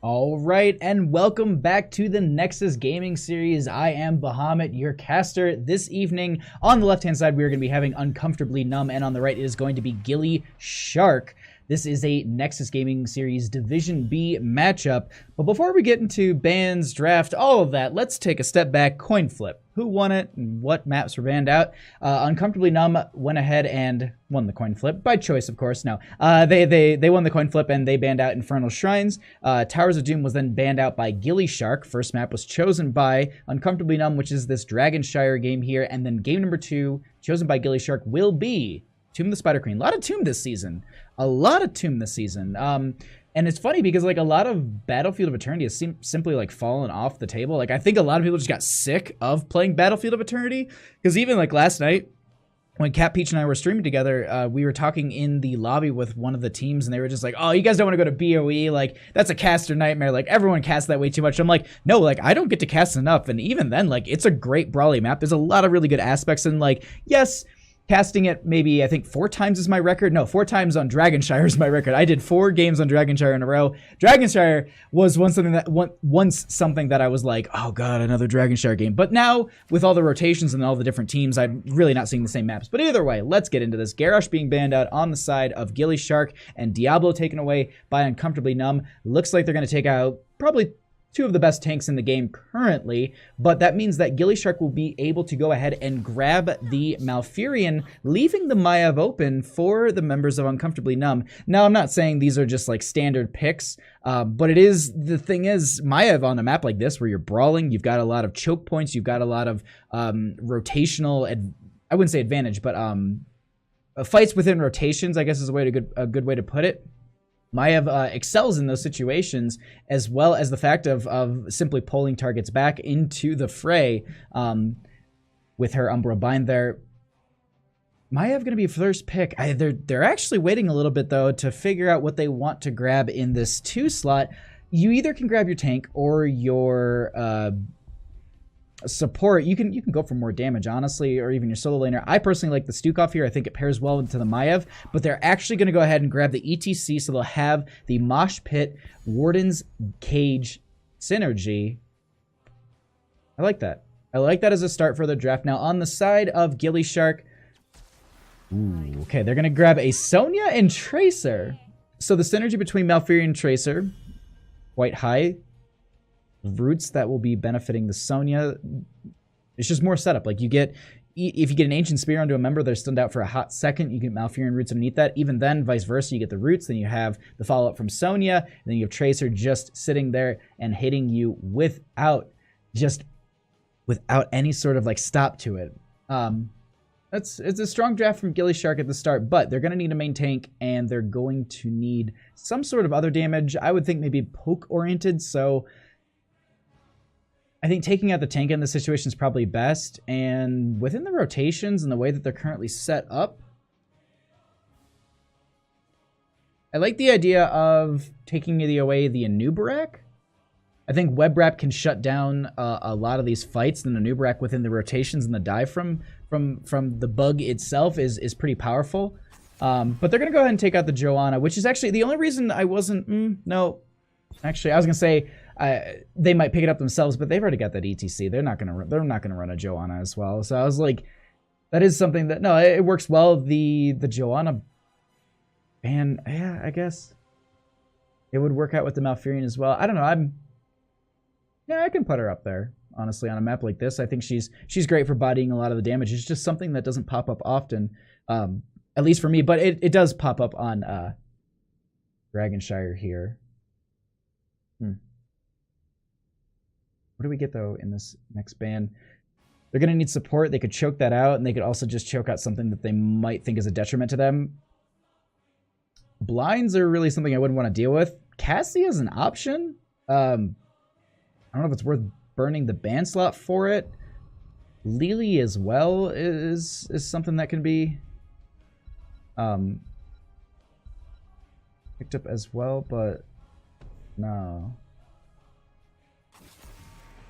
All right, and welcome back to the Nexus Gaming Series. I am Bahamut, your caster. This evening, on the left-hand side, we are going to be having Uncomfortably Numb, and on the right is going to be gillyShark. This is a Nexus Gaming Series Division B matchup. But before we get into bans, draft, all of that, let's take a step back. Coin flip. Who won it and what maps were banned out? Uncomfortably Numb went ahead and won the coin flip. By choice, of course. No. They won the coin flip and they banned out Infernal Shrines. Towers of Doom was then banned out by gillyShark. First map was chosen by Uncomfortably Numb, which is this Dragonshire game here. And then game number 2, chosen by gillyShark, will be Tomb of the Spider Queen. A lot of Tomb this season. And it's funny because like a lot of Battlefield of Eternity has simply like fallen off the table. Like I think a lot of people just got sick of playing Battlefield of Eternity, because even like last night when Cat Peach and I were streaming together, we were talking in the lobby with one of the teams and they were just like, oh, you guys don't want to go to BOE, like that's a caster nightmare, like everyone casts that way too much. I'm like, no, like I don't get to cast enough. And even then, like it's a great brawly map. There's a lot of really good aspects, and like, yes, casting it maybe, I think 4 times is my record. No, 4 times on Dragonshire is my record. I did 4 games on Dragonshire in a row. Dragonshire was once something that I was like, oh god, another Dragonshire game. But now, with all the rotations and all the different teams, I'm really not seeing the same maps. But either way, let's get into this. Garrosh being banned out on the side of gillyShark, and Diablo taken away by Uncomfortably Numb. Looks like they're going to take out probably 2 of the best tanks in the game currently, but that means that gillyShark will be able to go ahead and grab the Malfurion, leaving the Maiev open for the members of Uncomfortably Numb. Now, I'm not saying these are just like standard picks, but the thing is, Maiev on a map like this where you're brawling, you've got a lot of choke points, you've got a lot of rotational, I wouldn't say advantage, but fights within rotations, I guess is a good way to put it. Maiev excels in those situations, as well as the fact of simply pulling targets back into the fray with her Umbra Bind there. Maiev going to be first pick. They're actually waiting a little bit, though, to figure out what they want to grab in this 2 slot. You either can grab your tank or your support. You can go for more damage, honestly, or even your solo laner. I personally like the Stukov here. I think it pairs well into the Maiev, but they're actually going to go ahead and grab the ETC, so they'll have the Mosh Pit Warden's Cage synergy. I like that. I like that as a start for the draft. Now, on the side of gillyShark, okay, they're going to grab a Sonya and Tracer. So the synergy between Malfurion and Tracer, quite high. Roots that will be benefiting the Sonya. It's just more setup. Like if you get an Ancient Spear onto a member, they're stunned out for a hot second. You get Malfurion roots underneath that. Even then, vice versa, you get the roots. Then you have the follow-up from Sonya. And then you have Tracer just sitting there and hitting you without any sort of like stop to it. It's a strong draft from gillyShark at the start, but they're going to need a main tank and they're going to need some sort of other damage. I would think maybe poke-oriented, so I think taking out the tank in this situation is probably best, and within the rotations and the way that they're currently set up, I like the idea of taking away the Anubarak. I think Web Wrap can shut down a lot of these fights, and the Anubarak within the rotations and the dive from the bug itself is pretty powerful. But they're going to go ahead and take out the Joanna, which is actually the only reason I wasn't... no. Actually, I was going to say... they might pick it up themselves, but they've already got that ETC. They're not gonna run a Joanna as well. So I was like, that is something that it works well. The Joanna ban, yeah, I guess it would work out with the Malfurion as well. I don't know. I can put her up there honestly on a map like this. I think she's great for bodying a lot of the damage. It's just something that doesn't pop up often, at least for me. But it does pop up on Dragonshire here. What do we get, though, in this next ban? They're going to need support. They could choke that out, and they could also just choke out something that they might think is a detriment to them. Blinds are really something I wouldn't want to deal with. Cassie is an option. I don't know if it's worth burning the ban slot for it. Lily as well is something that can be picked up as well, but no.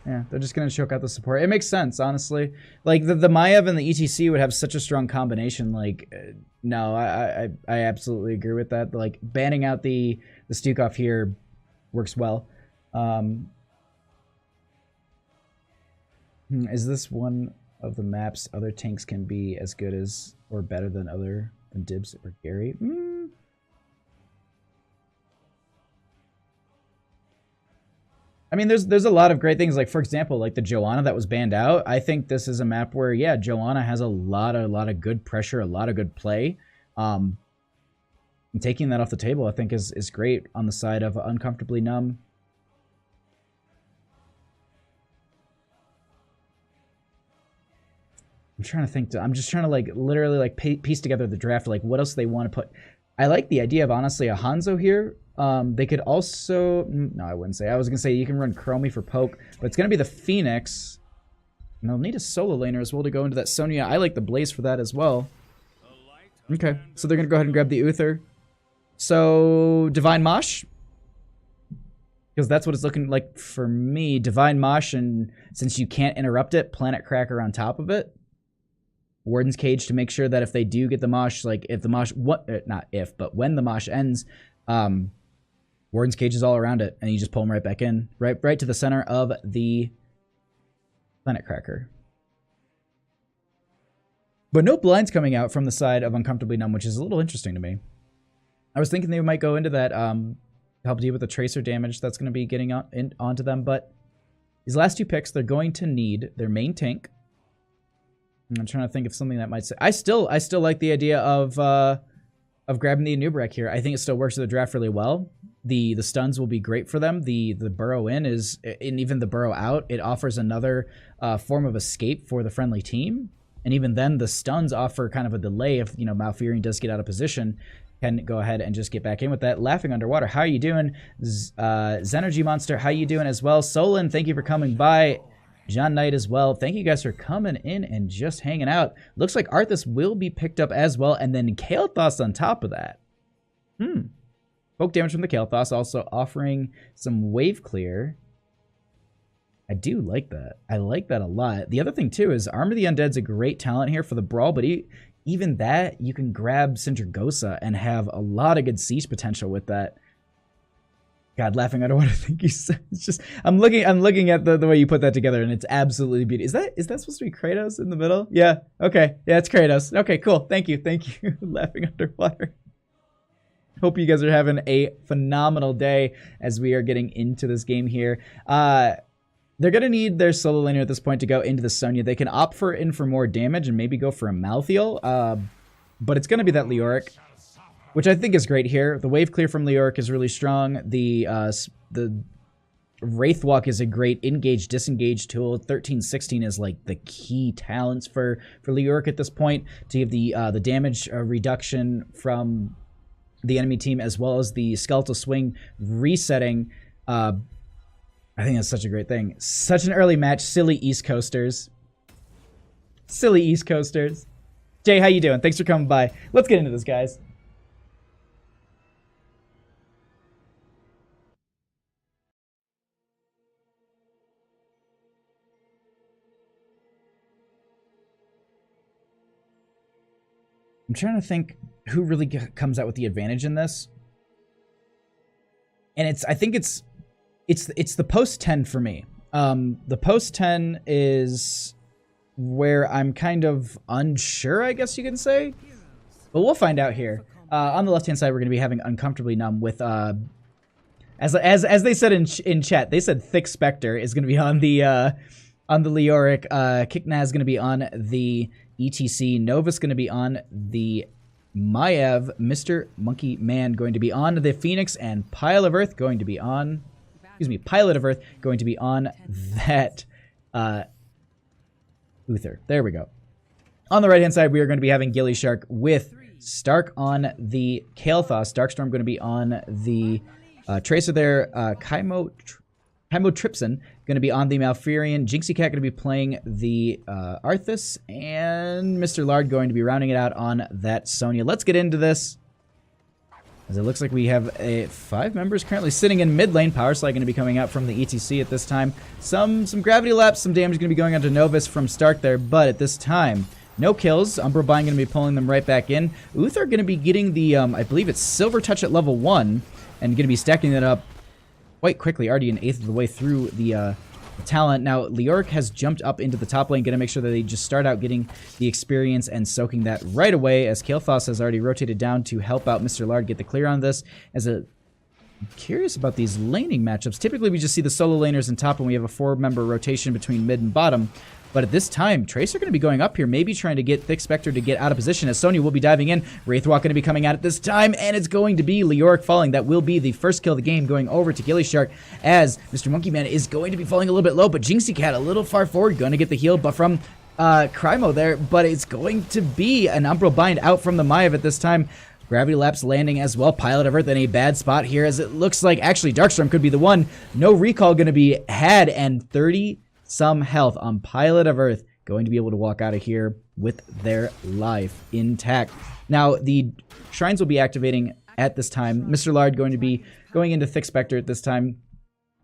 Yeah, they're just going to choke out the support. It makes sense, honestly. Like, the Maiev and the ETC would have such a strong combination. Like, no, I absolutely agree with that. Like, banning out the Stukov here works well. Is this one of the maps other tanks can be as good as or better than Dibs or Gary? I mean, there's a lot of great things. Like, for example, like the Joanna that was banned out. I think this is a map where, yeah, Joanna has a lot of good pressure, a lot of good play. And taking that off the table, I think, is great on the side of Uncomfortably Numb. I'm trying to think. I'm just trying to, like, literally, like, piece together the draft. Like, what else they want to put. I like the idea of, honestly, a Hanzo here. They could also... No, I wouldn't say. I was going to say you can run Chromie for poke, but it's going to be the Phoenix. And they'll need a solo laner as well to go into that Sonya. I like the Blaze for that as well. Okay, so they're going to go ahead and grab the Uther. So, Divine Mosh. Because that's what it's looking like for me. Divine Mosh, and since you can't interrupt it, Planet Cracker on top of it. Warden's Cage to make sure that if they do get the Mosh, like if the Mosh, not if, but when the Mosh ends, Warden's Cage is all around it, and you just pull them right back in, right to the center of the Planet Cracker. But no blinds coming out from the side of Uncomfortably Numb, which is a little interesting to me. I was thinking they might go into that help deal with the tracer damage that's going to be getting onto them, but these last two picks, they're going to need their main tank. I'm trying to think of something that might say. I still like the idea of grabbing the Anubarak here. I think it still works with the draft really well. The stuns will be great for them. The burrow in is, and even the burrow out, it offers another form of escape for the friendly team. And even then, the stuns offer kind of a delay if, you know, Malfurion does get out of position. Can go ahead and just get back in with that. Laughing Underwater, how are you doing? Zenergy Monster, how you doing as well? Solon, thank you for coming by. John Knight as well. Thank you guys for coming in and just hanging out. Looks like Arthas will be picked up as well. And then Kael'thas on top of that. Poke damage from the Kael'thas, also offering some wave clear. I do like that. I like that a lot. The other thing, too, is Arm of the Undead's a great talent here for the Brawl, but even that, you can grab Sindragosa and have a lot of good siege potential with that. God, Laughing Underwater, I think you said. It's just, I'm looking at the way you put that together, and it's absolutely beautiful. Is that supposed to be Kratos in the middle? Yeah, okay. Yeah, it's Kratos. Okay, cool. Thank you. Laughing Underwater. Hope you guys are having a phenomenal day as we are getting into this game here. They're going to need their solo laner at this point to go into the Sonya. They can opt for more damage and maybe go for a Malthael, but it's going to be that Leoric, which I think is great here. The wave clear from Leoric is really strong. The Wraithwalk is a great engage-disengage tool. 1316 is like the key talents for Leoric at this point to give the damage reduction from the enemy team, as well as the Skeletal Swing resetting. I think that's such a great thing. Such an early match. Silly East Coasters. Silly East Coasters. Jay, how you doing? Thanks for coming by. Let's get into this, guys. I'm trying to think who really comes out with the advantage in this. And I think it's the post 10 for me. The post 10 is where I'm kind of unsure, I guess you can say. But we'll find out here. On the left-hand side, we're going to be having Uncomfortably Numb with, as they said in chat, they said Thick Spectre is going to be on the Leoric. Kiknaz is going to be on the ETC. Nova's going to be on the Maiev. Mr. Monkey Man going to be on the Phoenix, and Pilot of Earth going to be on that Uther. There we go. On the right-hand side, we are going to be having gillyShark with Stark on the Kael'thas. Darkstorm going to be on the Tracer there. Chimotripsin going to be on the Malfurion. Jinxie Cat going to be playing the Arthas. And Mr. Lard going to be rounding it out on that Sonya. Let's get into this, as it looks like we have 5 members currently sitting in mid lane. Power Slide going to be coming out from the ETC at this time. Some Gravity Laps, some damage going to be going on to Novus from Stark there, but at this time, no kills. Umbra Bind going to be pulling them right back in. Uther going to be getting the, I believe it's Silver Touch at level 1, and going to be stacking that up quite quickly, already an eighth of the way through the talent. Now, Leoric has jumped up into the top lane, going to make sure that they just start out getting the experience and soaking that right away, as Kael'thas has already rotated down to help out Mr. Lard get the clear on this. I'm curious about these laning matchups. Typically, we just see the solo laners in top, and we have a 4-member rotation between mid and bottom. But at this time, Tracer going to be going up here, maybe trying to get Thick Spectre to get out of position, as Sonya will be diving in. Wraithwalk going to be coming out at this time, and it's going to be Leoric falling. That will be the first kill of the game, going over to gillyShark, as Mr. Monkey Man is going to be falling a little bit low, but Jinxie Cat a little far forward, going to get the heal, but from Crymo there, but it's going to be an Umbral Bind out from the Maiev at this time. Gravity Lapse landing as well. Pilot of Earth in a bad spot here, as it looks like actually Darkstorm could be the one. No recall going to be had, and 30 some health on Pilot of Earth, going to be able to walk out of here with their life intact. Now, the shrines will be activating at this time. Mr. Lard going to be going into Thick Spectre at this time.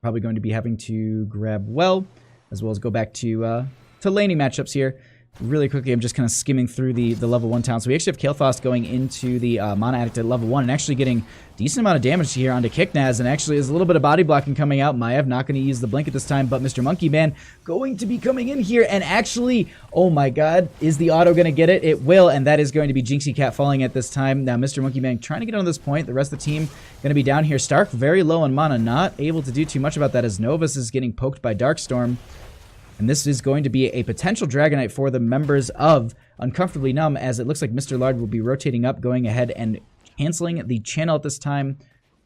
Probably going to be having to grab well, as well as go back to laning matchups here. Really quickly, I'm just kind of skimming through the level 1 town. So we actually have Kael'thas going into the Mana Addict at level 1 and actually getting decent amount of damage here onto Kiknaz, and actually there's a little bit of body blocking coming out. Maiev not going to use the blink at this time, but Mr. Monkey Man going to be coming in here, and actually, oh my god, is the auto going to get it? It will, and that is going to be Jinxie Cat falling at this time. Now Mr. Monkey Man trying to get on this point. The rest of the team going to be down here. Stark very low on mana, not able to do too much about that, as Novus is getting poked by Darkstorm. And this is going to be a potential Dragonite for the members of Uncomfortably Numb, as it looks like Mr. Lard will be rotating up, going ahead and canceling the channel at this time,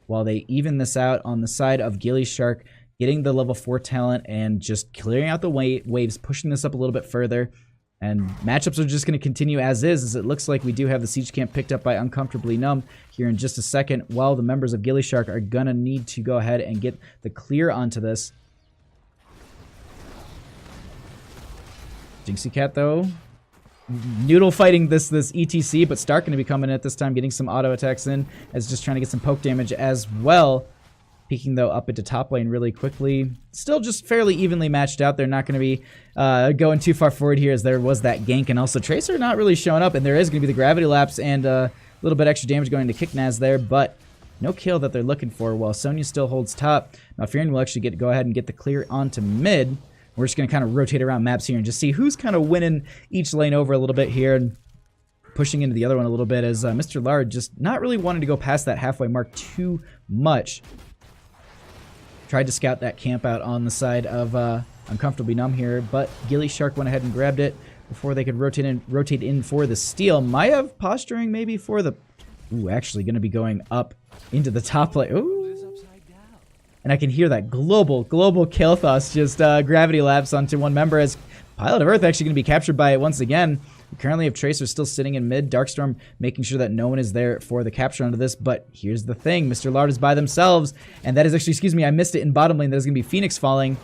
while they even this out on the side of gillyShark, getting the level 4 talent and just clearing out the waves, pushing this up a little bit further. And matchups are just going to continue as is, as it looks like we do have the Siege Camp picked up by Uncomfortably Numb here in just a second, while the members of gillyShark are going to need to go ahead and get the clear onto this. Jinxie Cat, though, Noodle fighting this ETC, but Stark going to be coming in at this time, getting some auto attacks in, as just trying to get some poke damage as well. Peeking, though, up into top lane really quickly. Still just fairly evenly matched out. They're not going to be going too far forward here, as there was that gank, and also Tracer not really showing up, and there is going to be the Gravity Lapse and a little bit extra damage going to Kiknaz there, but no kill that they're looking for, while Sonya still holds top. Now Malfurion will actually go ahead and get the clear onto mid. We're just going to kind of rotate around maps here and just see who's kind of winning each lane over a little bit here and pushing into the other one a little bit, as Mr. Lard just not really wanting to go past that halfway mark too much. Tried to scout that camp out on the side of Uncomfortably Numb here, but gillyShark went ahead and grabbed it before they could rotate in for the steal. Maiev posturing maybe for the... Ooh, actually going to be going up into the top lane. Ooh. And I can hear that global Kael'thas just Gravity Lapse onto one member, as Pilot of Earth actually going to be captured by it once again. We currently have Tracer still sitting in mid, Darkstorm making sure that no one is there for the capture onto this, but here's the thing, Mr. Lard is by themselves, and that is actually, excuse me, I missed it in bottom lane, that is going to be Phoenix falling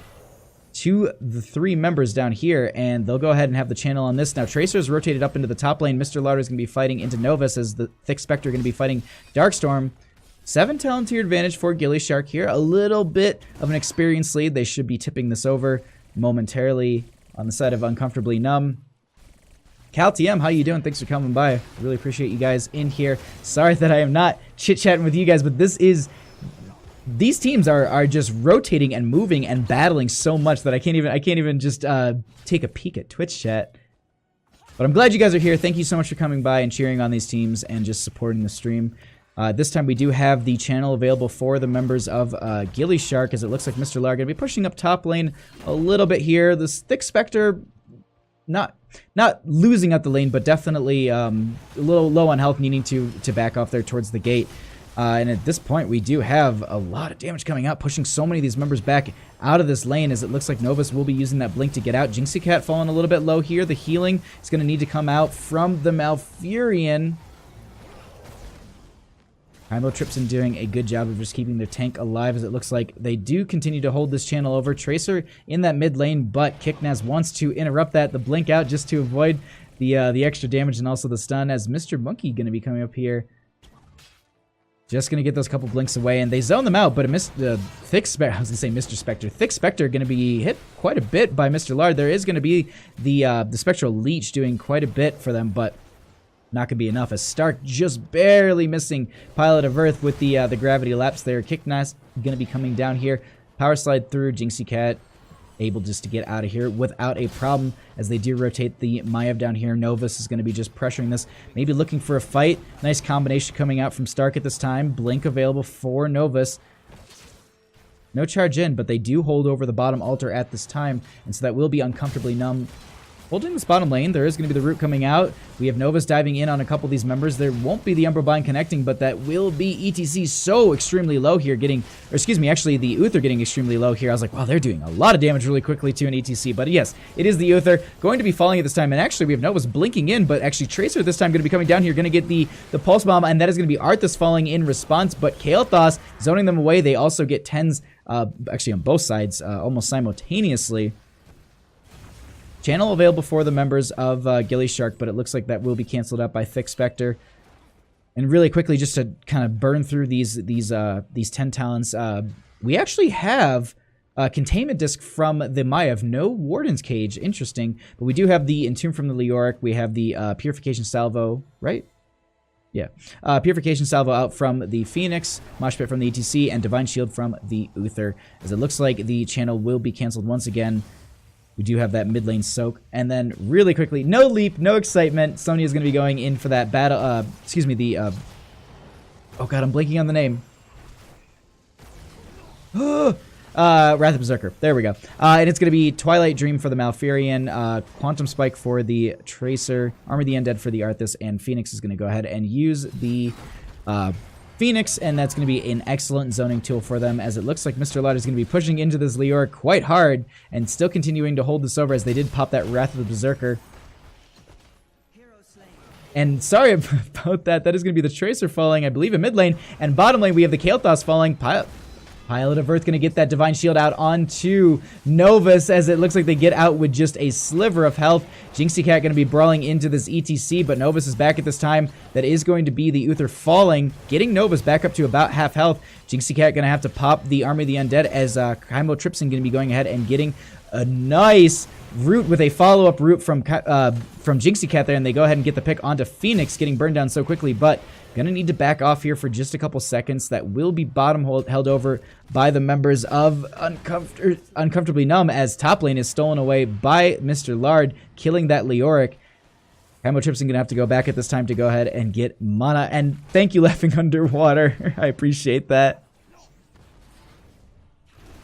to the 3 members down here, and they'll go ahead and have the channel on this. Now Tracer is rotated up into the top lane, Mr. Lard is going to be fighting into Novus, as the Thick Spectre going to be fighting Darkstorm. 7 talent tier advantage for gillyShark here. A little bit of an experience lead. They should be tipping this over momentarily on the side of Uncomfortably Numb. Cal TM, how you doing? Thanks for coming by. I really appreciate you guys in here. Sorry that I am not chit-chatting with you guys, but these teams are just rotating and moving and battling so much that I can't even just take a peek at Twitch chat. But I'm glad you guys are here. Thank you so much for coming by and cheering on these teams and just supporting the stream. This time we do have the channel available for the members of gillyShark, as it looks like Mr. Lard going to be pushing up top lane a little bit here. This Thick Spectre not losing up the lane, but definitely a little low on health, needing to back off there towards the gate. And at this point, we do have a lot of damage coming out, pushing so many of these members back out of this lane, as it looks like Novus will be using that blink to get out. Jinxie Cat falling a little bit low here. The healing is going to need to come out from the Malfurion. Heimo Tripson doing a good job of just keeping their tank alive, as it looks like they do continue to hold this channel over. Tracer in that mid lane, but Kiknaz wants to interrupt that, the blink out, just to avoid the extra damage and also the stun, as Mr. Monkey going to be coming up here. Just going to get those couple blinks away, and they zone them out, but Thick Spectre, I was going to say Mr. Spectre. Thick Spectre going to be hit quite a bit by Mr. Lard. There is going to be the Spectral Leech doing quite a bit for them, but Not going to be enough, as Stark just barely missing Pilot of Earth with the gravity lapse there. Kicknaz going to be coming down here. Power slide through. Jinxie Cat able just to get out of here without a problem, as they do rotate the Maiev down here. Novus is going to be just pressuring this, maybe looking for a fight. Nice combination coming out from Stark at this time. Blink available for Novus. No charge in, but they do hold over the bottom altar at this time, and so that will be Uncomfortably Numb holding this bottom lane. There is going to be the root coming out. We have Novus diving in on a couple of these members. There won't be the Umbra Bind connecting, but that will be ETC so extremely low here, getting, or excuse me, actually the Uther getting extremely low here. I was like, wow, they're doing a lot of damage really quickly to an ETC, but yes, it is the Uther going to be falling at this time, and actually we have Novus blinking in, but actually Tracer this time going to be coming down here, going to get the Pulse Bomb, and that is going to be Arthas falling in response, but Kael'thas zoning them away. They also get 10s, actually on both sides, almost simultaneously. Channel available for the members of gillyShark, but it looks like that will be canceled out by Thick Spectre. And really quickly, just to kind of burn through these 10 talents, we actually have a containment disc from the Maiev. No Warden's Cage, interesting. But we do have the Entomb from the Leoric. We have the Purification Salvo, right? Yeah. Purification Salvo out from the Phoenix, Mosh Pit from the ETC, and Divine Shield from the Uther. As it looks like the channel will be canceled once again. We do have that mid lane soak. And then really quickly, no leap, no excitement. Sonya is going to be going in for that battle. Excuse me, the... oh god, I'm blanking on the name. Wrath of Berserker. There we go. And it's going to be Twilight Dream for the Malfurion, Quantum Spike for the Tracer, Armor the Undead for the Arthas, and Phoenix is going to go ahead and use the... Phoenix, and that's going to be an excellent zoning tool for them, as it looks like Mr. Lard is going to be pushing into this Leoric quite hard and still continuing to hold this over, as they did pop that Wrath of the Berserker. And sorry about that, that is going to be the Tracer falling, I believe, in mid lane, and bottom lane we have the Kael'thas falling. Pilot of Earth going to get that Divine Shield out onto Novus, as it looks like they get out with just a sliver of health. Jinxie Cat going to be brawling into this ETC, but Novus is back at this time. That is going to be the Uther falling, getting Novus back up to about half health. Jinxie Cat going to have to pop the Army of the Undead, as Chymotrypsin going to be going ahead and getting a nice root with a follow-up root from Jinxie Cat there, and they go ahead and get the pick onto Phoenix, getting burned down so quickly, but gonna need to back off here for just a couple seconds. That will be bottom held over by the members of Uncomfortably Numb, as top lane is stolen away by Mr. Lard, killing that Leoric. Chymotrypsin gonna have to go back at this time to go ahead and get mana, and thank you, Laughing Underwater. I appreciate that.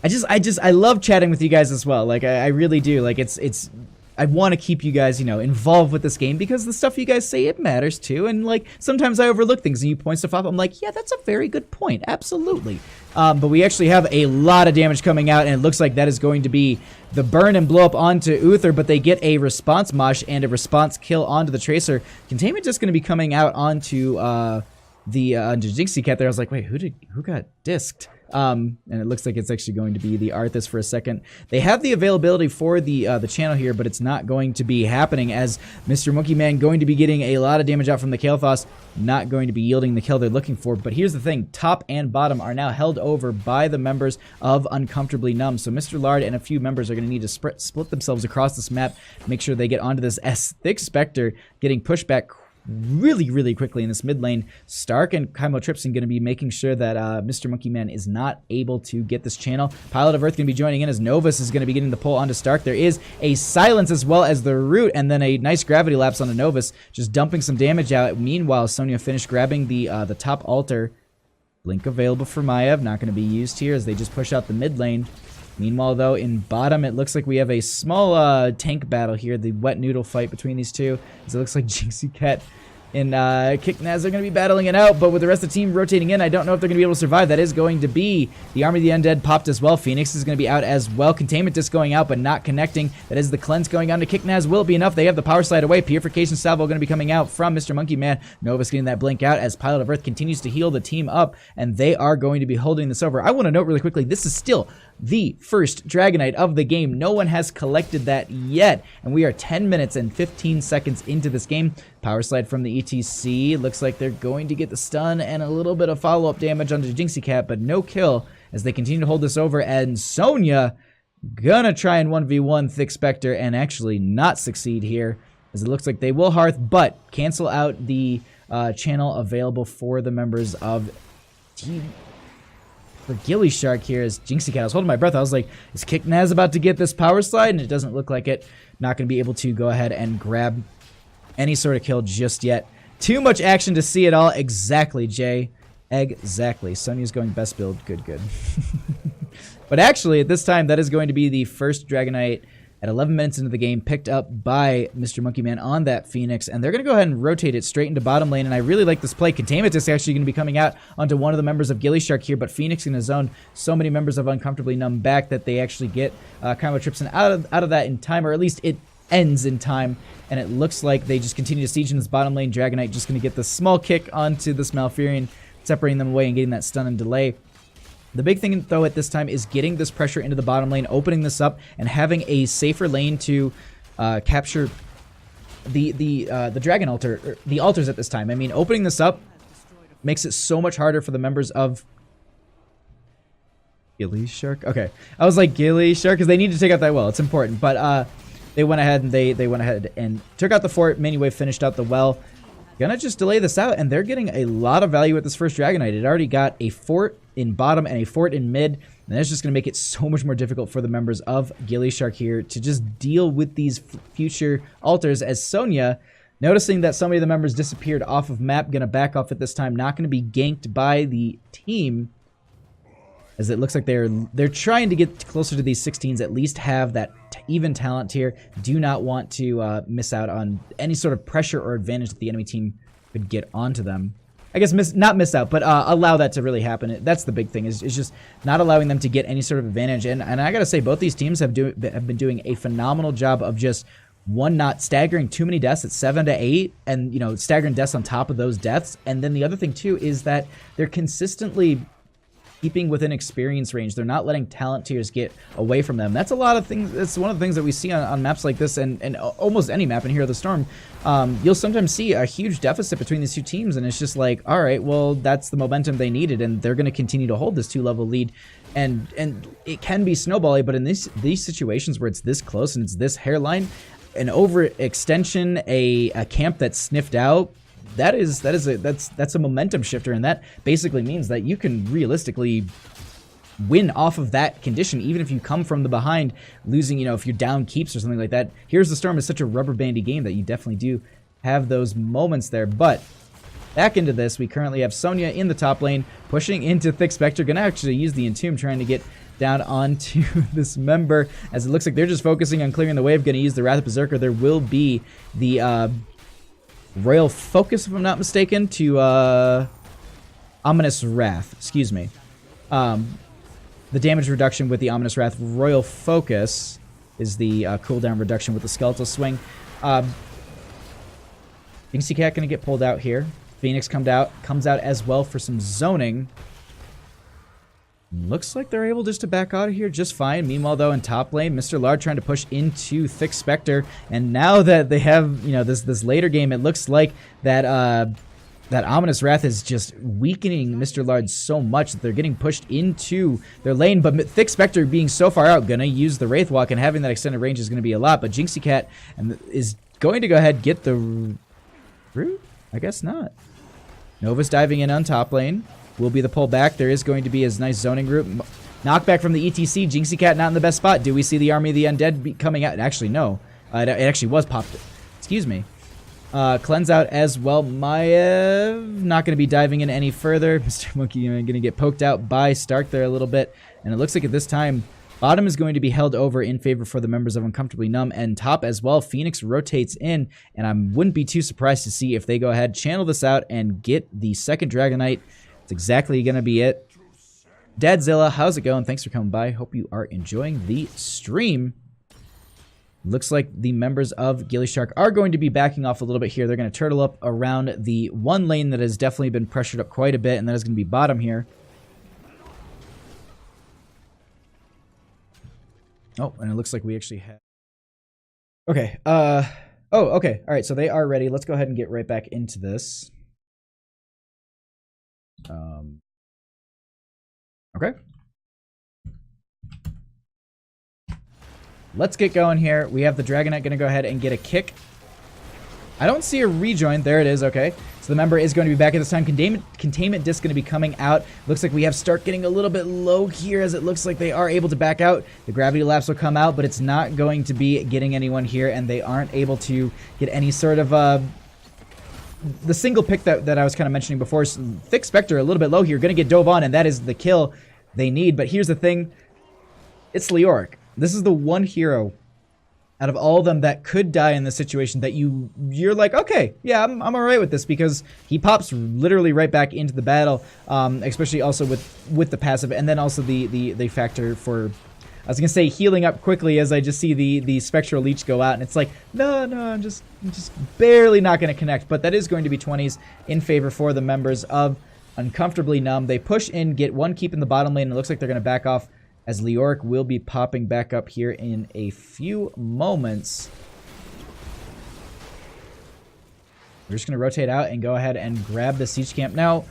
I love chatting with you guys as well. Like, I really do. Like, I want to keep you guys, you know, involved with this game, because the stuff you guys say, it matters too. And like, sometimes I overlook things and you point stuff up. I'm like, yeah, that's a very good point. Absolutely. But we actually have a lot of damage coming out, and it looks like that is going to be the burn and blow up onto Uther, but they get a response mosh and a response kill onto the Tracer. Containment just going to be coming out onto Jinxie Cat there. I was like, wait, who got disked? And it looks like it's actually going to be the Arthas for a second. They have the availability for the channel here, but it's not going to be happening, as Mr. Monkey Man going to be getting a lot of damage out from the Kael'thas, not going to be yielding the kill they're looking for. But here's the thing, top and bottom are now held over by the members of Uncomfortably Numb. So Mr. Lard and a few members are going to need to split themselves across this map, make sure they get onto this, as Thick Spectre getting pushed back really quickly in this mid lane. Stark and Chymotrypsin going to be making sure that Mr. Monkey Man is not able to get this channel. Pilot of Earth going to be joining in, as Novus is going to be getting the pull onto Stark. There is a silence as well as the root, and then a nice gravity lapse onto Novus, just dumping some damage out. Meanwhile, Sonya finished grabbing the top altar. Blink available for Maiev, not going to be used here, as they just push out the mid lane. Meanwhile, though, in bottom, it looks like we have a small tank battle here, the wet noodle fight between these two, as it looks like Jinxie Cat and Kicknaz are going to be battling it out, but with the rest of the team rotating in, I don't know if they're going to be able to survive. That is going to be the Army of the Undead popped as well. Phoenix is going to be out as well. Containment Disc going out, but not connecting. That is the cleanse going on to Kicknaz. Will it be enough? They have the power slide away. Purification Salvo going to be coming out from Mr. Monkey Man. Novus getting that blink out, as Pilot of Earth continues to heal the team up, and they are going to be holding this over. I want to note really quickly, this is still the first Dragonite of the game. No one has collected that yet, and we are 10 minutes and 15 seconds into this game. Power slide from the ETC. Looks like they're going to get the stun and a little bit of follow-up damage onto Jinxie Cat, but no kill, as they continue to hold this over. And Sonya gonna try and 1v1 Thick Spectre and actually not succeed here. as it looks like they will hearth, but cancel out the channel available for the members of Team... For gillyShark here is Jinxie Cat. I was holding my breath. I was like, is Kicknaz about to get this power slide? And it doesn't look like it. Not going to be able to go ahead and grab any sort of kill just yet. Too much action to see it all. Exactly, Jay. Exactly. Sonya's going best build. Good, good. But actually, at this time, that is going to be the first Dragonite at 11 minutes into the game, picked up by Mr. Monkey Man on that Phoenix, and they're going to go ahead and rotate it straight into bottom lane, and I really like this play. Containment is actually going to be coming out onto one of the members of gillyShark here, but Phoenix in his zone, so many members of Uncomfortably Numb back that they actually get combo trips in out of that in time, or at least it ends in time, and it looks like they just continue to siege in this bottom lane. Dragonite just going to get the small kick onto this Malfurion, separating them away and getting that stun and delay. The big thing, though, at this time is getting this pressure into the bottom lane, opening this up, and having a safer lane to capture the dragon altar, or the altars at this time. I mean, opening this up makes it so much harder for the members of gillyShark. Okay, I was like gillyShark because they need to take out that well. It's important, but they went ahead and they went ahead and took out the fort. Miniwave finished out the well. Gonna just delay this out, and they're getting a lot of value with this first Dragonite. It already got a fort in bottom and a fort in mid, and that's just gonna make it so much more difficult for the members of gillyShark here to just deal with these future altars, as Sonya, noticing that so many of the members disappeared off of map, gonna back off at this time, not gonna be ganked by the team, as it looks like they're trying to get closer to these 16s, at least have that even talent here. Do not want to miss out on any sort of pressure or advantage that the enemy team could get onto them. I guess not miss out, but allow that to really happen. That's the big thing, is just not allowing them to get any sort of advantage. And I gotta say, both these teams have been doing a phenomenal job of just, one, not staggering too many deaths at 7 to 8, and, you know, staggering deaths on top of those deaths. And then the other thing too is that they're consistently keeping within experience range. They're not letting talent tiers get away from them. That's a lot of things. That's one of the things that we see on maps like this, and almost any map in Hero of the Storm. You'll sometimes see a huge deficit between these two teams, and it's just like, all right, well, that's the momentum they needed, and they're going to continue to hold this 2-level lead. And it can be snowbally, but in these situations where it's this close and it's this hairline, an overextension, a camp that's sniffed out, that's a momentum shifter, and that basically means that you can realistically win off of that condition, even if you come from the behind, losing, you know, if you're down keeps or something like that. Here's the Storm is such a rubber bandy game that you definitely do have those moments there. But back into this, we currently have Sonya in the top lane, pushing into Thick Spectre, gonna actually use the Entomb, trying to get down onto this member, as it looks like they're just focusing on clearing the wave, gonna use the Wrath of Berserker. There will be the Royal Focus, if I'm not mistaken, to Ominous Wrath. Excuse me. The damage reduction with the Ominous Wrath. Royal Focus is the cooldown reduction with the Skeletal Swing. Jinxie Cat gonna get pulled out here. Phoenix comes out as well for some zoning. Looks like they're able just to back out of here just fine. Meanwhile, though, in top lane, Mr. Lard trying to push into Thick Spectre. And now that they have, you know, this later game, it looks like that that Ominous Wrath is just weakening Mr. Lard so much that they're getting pushed into their lane. But Thick Spectre being so far out, gonna use the Wraith Walk, and having that extended range is gonna be a lot. But Jinxie Cat is going to go ahead and get the root? I guess not. Nova's diving in on top lane. Will be the pullback. There is going to be a nice zoning route. Knockback from the ETC. Jinxie Cat not in the best spot. Do we see the Army of the Undead coming out? Actually, no. It actually was popped. Excuse me. Cleanse out as well. Maev not going to be diving in any further. Mr. Monkey going to get poked out by Stark there a little bit. And it looks like at this time, bottom is going to be held over in favor for the members of Uncomfortably Numb, and top as well. Phoenix rotates in, and I wouldn't be too surprised to see if they go ahead, channel this out, and get the second Dragonite. It's exactly going to be it. Dadzilla, how's it going? Thanks for coming by. Hope you are enjoying the stream. Looks like the members of gillyShark are going to be backing off a little bit here. They're going to turtle up around the one lane that has definitely been pressured up quite a bit, and that is going to be bottom here. Oh, and it looks like we actually have... Okay, oh, okay. All right, so they are ready. Let's go ahead and get right back into this. Okay. Let's get going here. We have the Dragonite going to go ahead and get a kick I don't see a rejoin. There it is. Okay. So the member is going to be back at this time. Containment disc going to be coming out. Looks like we have Stark getting a little bit low here as it looks like they are able to back out. The gravity lapse will come out, but it's not going to be getting anyone here, and they aren't able to get any sort of the single pick that I was kind of mentioning before. Thick Spectre a little bit low here. Going to get dove on, and that is the kill they need. But here's the thing. It's Leoric. This is the one hero out of all of them that could die in this situation that you're like, okay, yeah, I'm all right with this, because he pops literally right back into the battle, especially also with the passive, and then also the factor for, I was gonna say healing up quickly as I just see the Spectral Leech go out, and it's like, no, I'm just barely not gonna connect, but that is going to be 20s in favor for the members of Uncomfortably Numb. They push in, get one keep in the bottom lane, and it looks like they're gonna back off, as Leoric will be popping back up here in a few moments. We're just going to rotate out and go ahead and grab the siege camp. Now,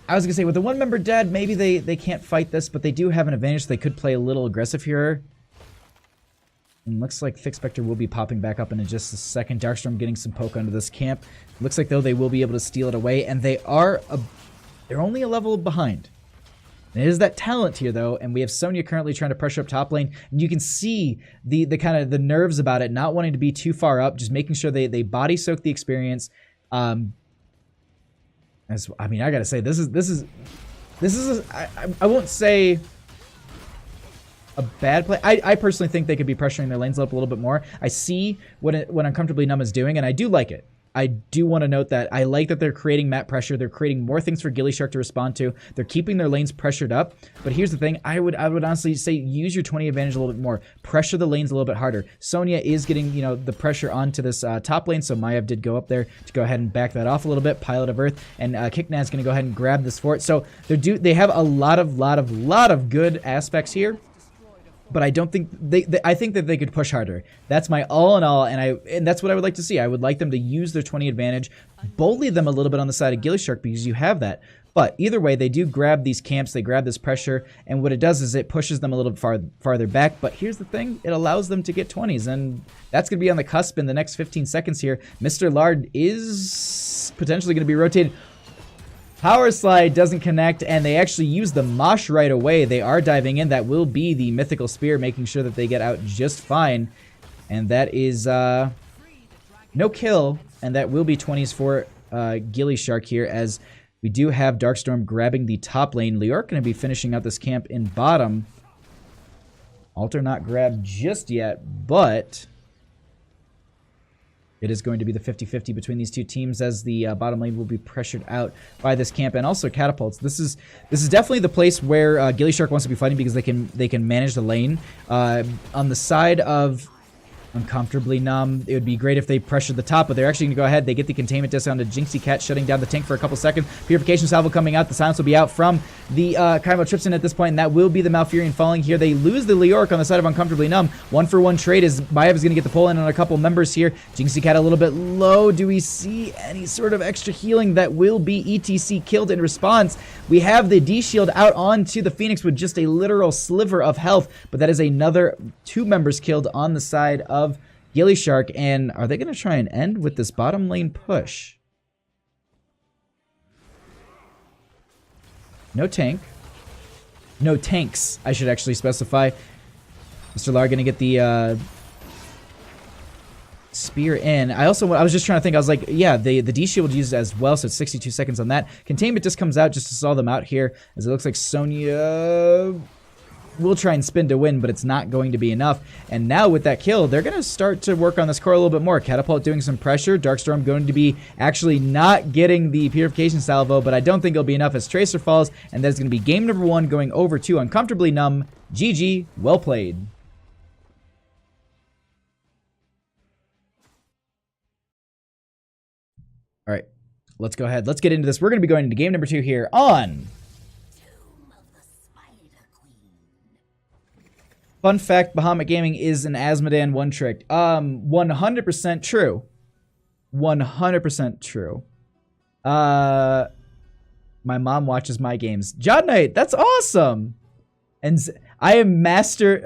I was going to say, with the one member dead, maybe they can't fight this, but they do have an advantage, so they could play a little aggressive here. And looks like Thick Spectre will be popping back up in just a second. Darkstorm getting some poke under this camp. Looks like, though, they will be able to steal it away, and they're only a level behind. It is that talent here, though, and we have Sonya currently trying to pressure up top lane, and you can see the kind of the nerves about it, not wanting to be too far up, just making sure they body soak the experience. I mean, I gotta say, this is I won't say a bad play. I personally think they could be pressuring their lanes up a little bit more. I see what Uncomfortably Numb is doing, and I do like it. I do want to note that I like that they're creating map pressure. They're creating more things for gillyShark to respond to. They're keeping their lanes pressured up. But here's the thing. I would honestly say use your 20 advantage a little bit more. Pressure the lanes a little bit harder. Sonya is getting, the pressure onto this top lane. So Maiev did go up there to go ahead and back that off a little bit. Pilot of Earth. And Kiknad's going to go ahead and grab this fort. So they have a lot of good aspects here. But I don't think I think that they could push harder. That's my all in all, and that's what I would like to see. I would like them to use their 20 advantage, bully them a little bit on the side of gillyShark, because you have that. But either way, they do grab these camps, they grab this pressure, and what it does is it pushes them a little farther back. But here's the thing, it allows them to get 20s, and that's going to be on the cusp in the next 15 seconds here. Mr. Lard is potentially going to be rotated. Power Slide doesn't connect, and they actually use the Mosh right away. They are diving in. That will be the Mythical Spear, making sure that they get out just fine. And that is no kill, and that will be 20s for gillyShark here, as we do have Darkstorm grabbing the top lane. Leoric going to be finishing out this camp in bottom. Altar not grabbed just yet, but it is going to be the 50-50 between these two teams, as the bottom lane will be pressured out by this camp, and also catapults. This is definitely the place where gillyShark wants to be fighting, because they can manage the lane. On the side of Uncomfortably Numb, it would be great if they pressured the top, but they're actually going to go ahead. They get the containment disc onto Jinxie Cat, shutting down the tank for a couple seconds. Purification Salvo coming out. The silence will be out from the Kaimo Tripsin at this point, and that will be the Malfurion falling here. They lose the Leoric on the side of Uncomfortably Numb. 1-for-1 trade, as Maiev is going to get the pull in on a couple members here. Jinxie Cat a little bit low. Do we see any sort of extra healing? That will be ETC killed in response. We have the D-Shield out onto the Phoenix with just a literal sliver of health, but that is another 2 members killed on the side of gillyShark. And are they going to try and end with this bottom lane push? No tank. No tanks, I should actually specify. Mr. Lar going to get the spear in. I was just trying to think. I was like, yeah, the D-Shield used as well, so it's 62 seconds on that. Containment just comes out just to stall them out here, as it looks like Sonya will try and spin to win, but it's not going to be enough. And now with that kill, they're going to start to work on this core a little bit more. Catapult doing some pressure. Darkstorm going to be actually not getting the Purification Salvo, but I don't think it'll be enough as Tracer falls, and that's going to be game number 1 going over to Uncomfortably Numb. GG, well played. All right, let's go ahead. Let's get into this. We're going to be going into game number 2 here on Fun fact, Bahamut Gaming is an Azmodan one-trick. 100% true. 100% true. My mom watches my games. John Knight, that's awesome. And I am Master.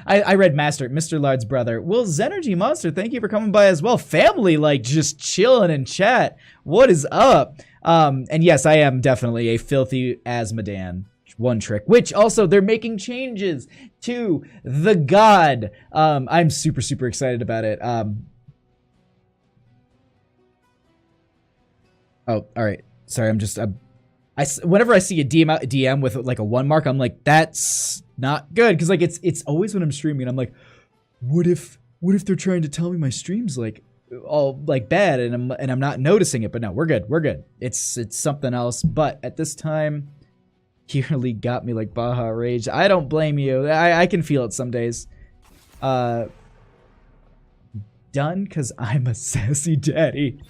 I read Master, Mr. Lard's brother. Will Zenergy Monster, thank you for coming by as well. Family, like, just chilling in chat. What is up? And yes, I am definitely a filthy Asmodan. One trick, which also they're making changes to the god. I'm super, super excited about it. Oh, all right. Sorry, I'm just... whenever I see a DM with like a 1 mark, I'm like, that's not good, because like it's always when I'm streaming, I'm like, what if they're trying to tell me my stream's like all like bad, and I'm not noticing it. But no, we're good. It's something else. But at this time, he really got me like Baja Rage. I don't blame you. I can feel it some days. Done, because I'm a sassy daddy.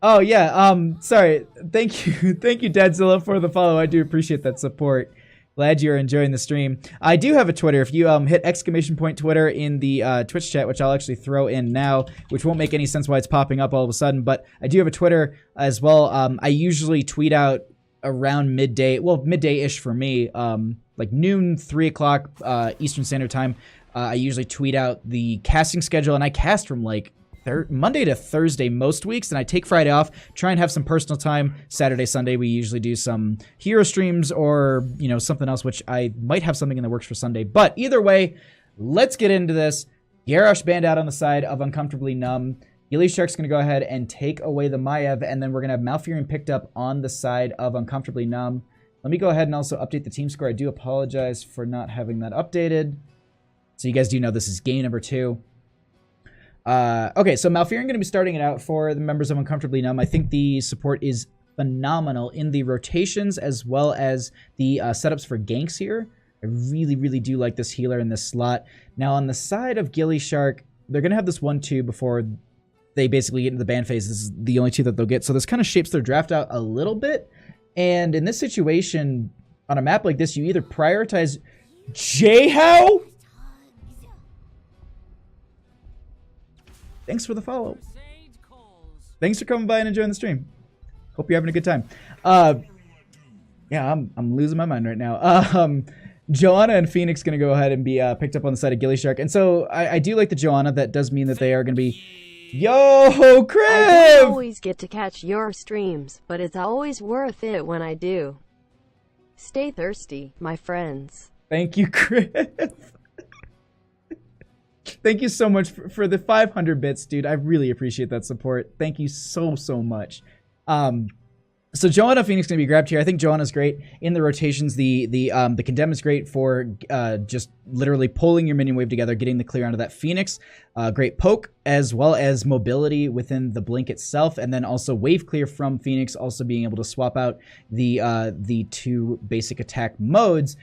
Oh yeah, sorry. Thank you, Dadzilla, for the follow. I do appreciate that support. Glad you're enjoying the stream. I do have a Twitter. If you hit ! Twitter in the Twitch chat, which I'll actually throw in now, which won't make any sense why it's popping up all of a sudden, but I do have a Twitter as well. I usually tweet out around midday, well, midday-ish for me, like noon, 3 o'clock Eastern Standard Time. I usually tweet out the casting schedule, and I cast from like Monday to Thursday most weeks, and I take Friday off, try and have some personal time. Saturday, Sunday, we usually do some hero streams or, you know, something else, which I might have something in the works for Sunday. But either way, let's get into this. Garrosh banned out on the side of Uncomfortably Numb. gillyShark's going to go ahead and take away the Maiev, and then we're going to have Malfurion picked up on the side of Uncomfortably Numb. Let me go ahead and also update the team score. I do apologize for not having that updated. So you guys do know this is game number 2. Okay, so Malfurion going to be starting it out for the members of Uncomfortably Numb. I think the support is phenomenal in the rotations as well as the setups for ganks here. I really, really do like this healer in this slot. Now, on the side of gillyShark, they're going to have this 1-2 before they basically get into the ban phase. This is the only 2 that they'll get. So this kind of shapes their draft out a little bit. And in this situation, on a map like this, you either prioritize J-How? Thanks for the follow. Thanks for coming by and enjoying the stream. Hope you're having a good time. Yeah, I'm losing my mind right now. Joanna and Phoenix going to go ahead and be picked up on the side of gillyShark. And so I do like the Joanna. That does mean that they are going to be... Yo, Crib! I don't always get to catch your streams, but it's always worth it when I do. Stay thirsty, my friends. Thank you, Crib. Thank you so much for the 500 bits, dude. I really appreciate that support. Thank you so, so much. So Joanna Phoenix going to be grabbed here. I think Joanna's great in the rotations. The Condemn is great for just literally pulling your minion wave together, getting the clear onto that Phoenix. Great poke, as well as mobility within the blink itself, and then also wave clear from Phoenix, also being able to swap out the 2 basic attack modes.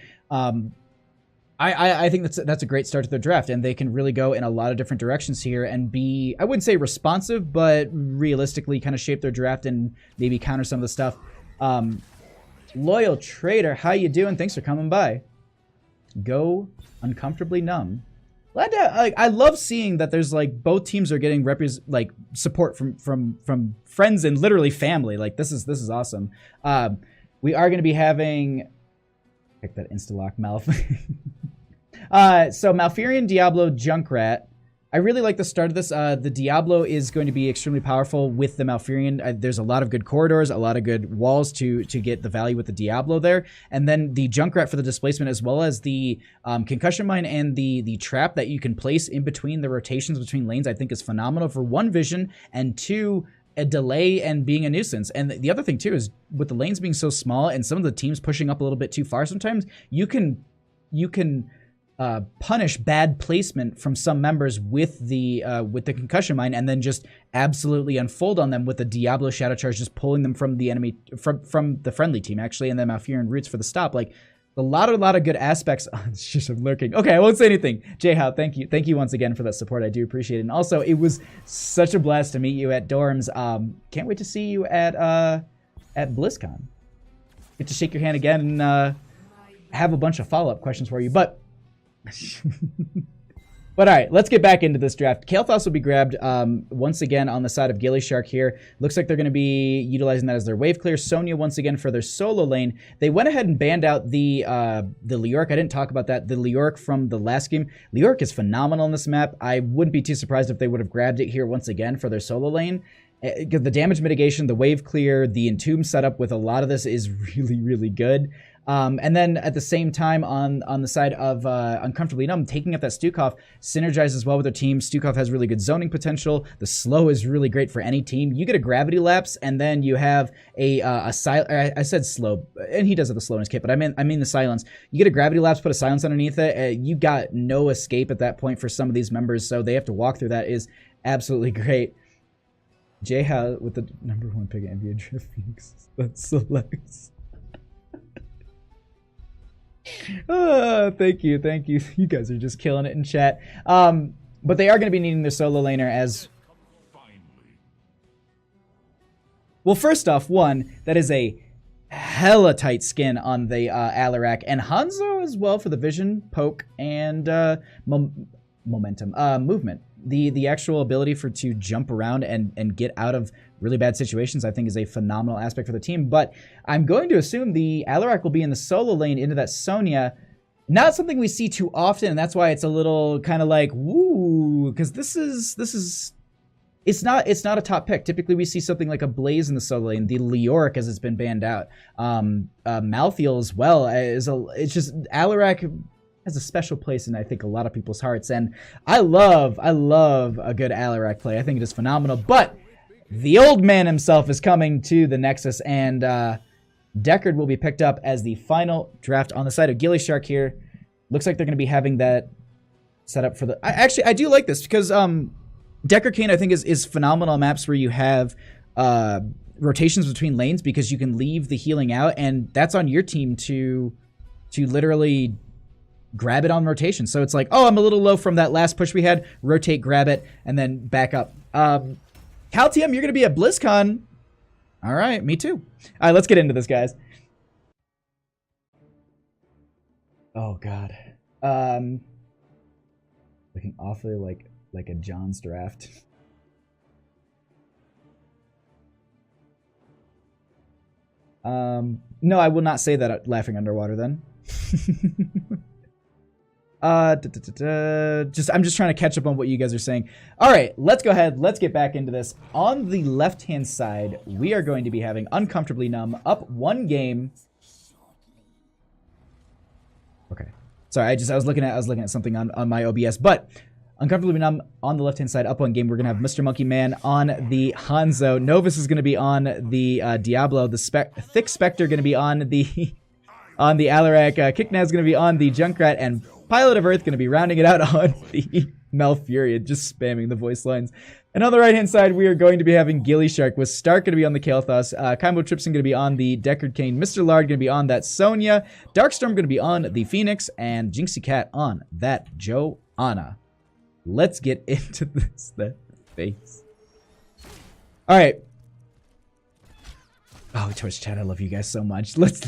I think that's a great start to their draft, and they can really go in a lot of different directions here and be, I wouldn't say responsive, but realistically kind of shape their draft and maybe counter some of the stuff. Loyal Trader, how you doing? Thanks for coming by. Go Uncomfortably Numb. Glad to, I love seeing that there's like both teams are getting support from friends and literally family. Like this is awesome. We are going to be having, pick that insta-lock Malf. So Malfurion, Diablo, Junkrat. I really like the start of this. The Diablo is going to be extremely powerful with the Malfurion. There's a lot of good corridors, a lot of good walls to get the value with the Diablo there. And then the Junkrat for the displacement, as well as the Concussion Mine and the trap that you can place in between the rotations between lanes, I think is phenomenal for 1, vision, and 2, a delay and being a nuisance. And the other thing too is with the lanes being so small and some of the teams pushing up a little bit too far, sometimes you can punish bad placement from some members with the Concussion Mine, and then just absolutely unfold on them with the Diablo Shadow Charge, just pulling them from the enemy, from the friendly team actually, and then Malfurion roots for the stop. Like a lot of good aspects. It's just I'm lurking. Okay, I won't say anything. J-How, thank you once again for that support. I do appreciate it. And also, it was such a blast to meet you at dorms. Can't wait to see you at BlizzCon. Get to shake your hand again and have a bunch of follow-up questions for you. But But all right, let's get back into this draft. Kael'thas will be grabbed once again on the side of gillyShark here. Looks like they're going to be utilizing that as their wave clear. Sonya once again for their solo lane. They went ahead and banned out the Leoric. I didn't talk about that. The Leoric from the last game. Leoric is phenomenal on this map. I wouldn't be too surprised if they would have grabbed it here once again for their solo lane. The damage mitigation, the wave clear, the entomb setup with a lot of this is really, really good. And then at the same time on the side of Uncomfortably Numb, taking up that Stukov synergizes well with their team. Stukov has really good zoning potential. The slow is really great for any team. You get a gravity lapse, and then you have I said slow, and he does have the slowness kit, but I mean the silence. You get a gravity lapse, put a silence underneath it. You got no escape at that point for some of these members, so they have to walk through that. Is absolutely great. Jay Howe with the #1 pick at NBA Drift Phoenix. That's so nice. Thank you. You guys are just killing it in chat. But they are going to be needing their solo laner as well. First off, one, that is a hella tight skin on the Alarak, and Hanzo as well for the vision, poke, and momentum, movement. The actual ability to jump around and get out of really bad situations, I think, is a phenomenal aspect for the team. But I'm going to assume the Alarak will be in the solo lane into that Sonya. Not something we see too often, and that's why it's a little kind of like, woo, because this is it's not a top pick. Typically we see something like a Blaze in the solo lane, the Leoric as it's been banned out. Malthael as well it's just Alarak has a special place in, I think, a lot of people's hearts, and I love a good Alarak play. I think it is phenomenal. But the old man himself is coming to the Nexus, and Deckard will be picked up as the final draft on the side of gillyShark here. Looks like they're going to be having that set up for the... I do like this because Deckard Cain, I think, is phenomenal on maps where you have rotations between lanes, because you can leave the healing out, and that's on your team to literally grab it on rotation. So it's like, oh, I'm a little low from that last push we had. Rotate, grab it, and then back up. Caltium, you're going to be at BlizzCon. All right, me too. All right, let's get into this, guys. Oh, God. Looking awfully like a John's draft. No, I will not say that laughing underwater then. I'm just trying to catch up on what you guys are saying. All right, let's go ahead. Let's get back into this. On the left-hand side, we are going to be having Uncomfortably Numb up 1 game. Okay. Sorry, I was looking at something on my OBS, but Uncomfortably Numb on the left-hand side, up 1 game. We're going to have Mr. Monkey Man on the Hanzo. Novus is going to be on the Diablo. The Thick Spectre going to be on the Alarak. Kicknaz is going to be on the Junkrat, and Pilot of Earth going to be rounding it out on the Malfurion, just spamming the voice lines. And on the right-hand side, we are going to be having gillyShark, with Stark going to be on the Kael'thas, Combo Tripson going to be on the Deckard Cain, Mr. Lard going to be on that Sonya, Darkstorm going to be on the Phoenix, and Jinxie Cat on that Joanna. Let's get into this. That face. All right. Oh, Twitch chat, I love you guys so much. Let's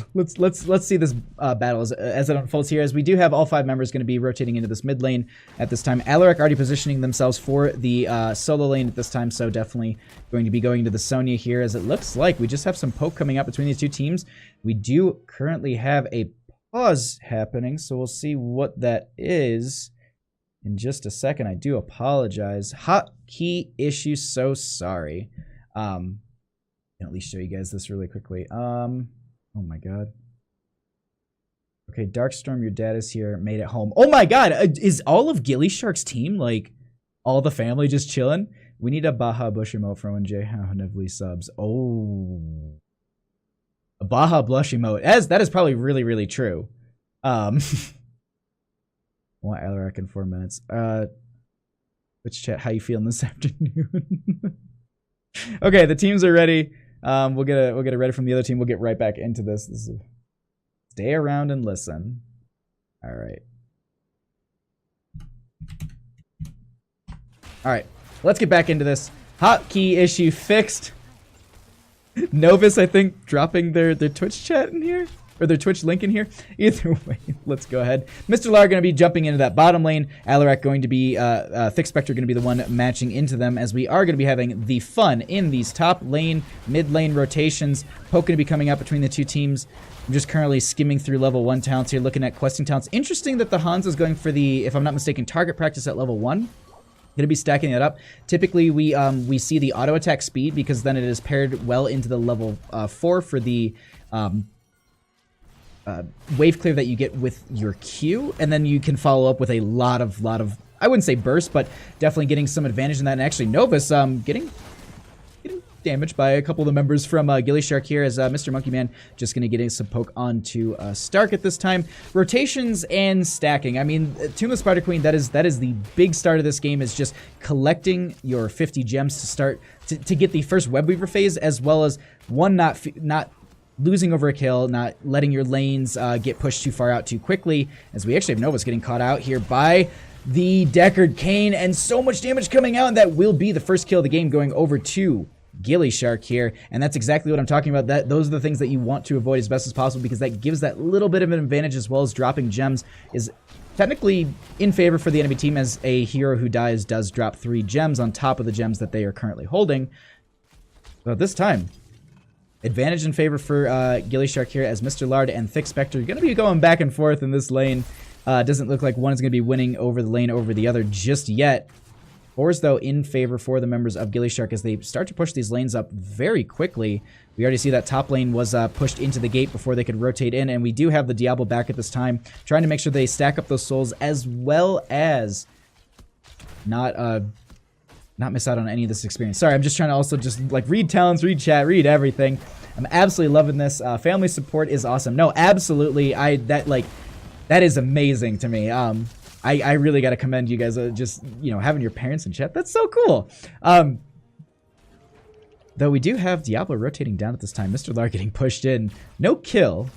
see this battle as it unfolds here, as we do have all 5 members going to be rotating into this mid lane at this time. Alarak already positioning themselves for the solo lane at this time, so definitely going to be going to the Sonya here, as it looks like we just have some poke coming up between these 2 teams. We do currently have a pause happening, so we'll see what that is in just a second. I do apologize. Hotkey issue, so sorry. Can at least show you guys this really quickly. Oh my god. Okay, Darkstorm, your dad is here. Made it home. Oh my god, is all of gillyShark's team, like, all the family just chilling? We need a Baja Bush emote from when Jay Nevely subs. Oh. A Baja Blush emote. That is probably really, really true. I want Alarak in 4 minutes. Which chat, how you feeling this afternoon? Okay, the teams are ready. We'll get it ready from the other team. We'll get right back into this. Stay around and listen. All right. All right. Let's get back into this. Hotkey issue fixed. Novus, I think, dropping their Twitch chat in here. Or their Twitch link in here. Either way, let's go ahead. Mr. Lar going to be jumping into that bottom lane. Alarak going to be, Thick Spectre going to be the one matching into them, as we are going to be having the fun in these top lane, mid lane rotations. Poke going to be coming out between the two teams. I'm just currently skimming through level 1 talents here, looking at questing talents. Interesting that the Hans is going for the, if I'm not mistaken, target practice at level 1. Going to be stacking it up. Typically, we see the auto attack speed, because then it is paired well into the level 4 for the wave clear that you get with your Q, and then you can follow up with a lot of, I wouldn't say burst, but definitely getting some advantage in that. And actually, Novus getting damaged by a couple of the members from gillyShark here, as Mr. Monkey Man just going to get some poke onto Stark at this time. Rotations and stacking. I mean, Tombless Spider Queen, that is the big start of this game, is just collecting your 50 gems to start to get the first Web Weaver phase, as well as one not losing over a kill, not letting your lanes get pushed too far out too quickly, as we actually have Novus getting caught out here by the Deckard Cain, and so much damage coming out, and that will be the first kill of the game, going over to gillyShark here. And that's exactly what I'm talking about. Those are the things that you want to avoid as best as possible, because that gives that little bit of an advantage, as well as dropping gems is technically in favor for the enemy team, as a hero who dies does drop 3 gems on top of the gems that they are currently holding. So this time, advantage in favor for gillyShark here, as Mr. Lard and Thick Spectre are going to be going back and forth in this lane. Doesn't look like one is going to be winning over the lane over the other just yet. 4s, though, in favor for the members of gillyShark, as they start to push these lanes up very quickly. We already see that top lane was pushed into the gate before they could rotate in, and we do have the Diablo back at this time, trying to make sure they stack up those souls, as well as not miss out on any of this experience. Sorry, I'm just trying to also just like read talents, read chat, read everything. I'm absolutely loving this. Family support is awesome. No, absolutely. That is amazing to me. I really got to commend you guys. Just, you know, having your parents in chat. That's so cool. Though we do have Diablo rotating down at this time. Mr. Lar getting pushed in. No kill.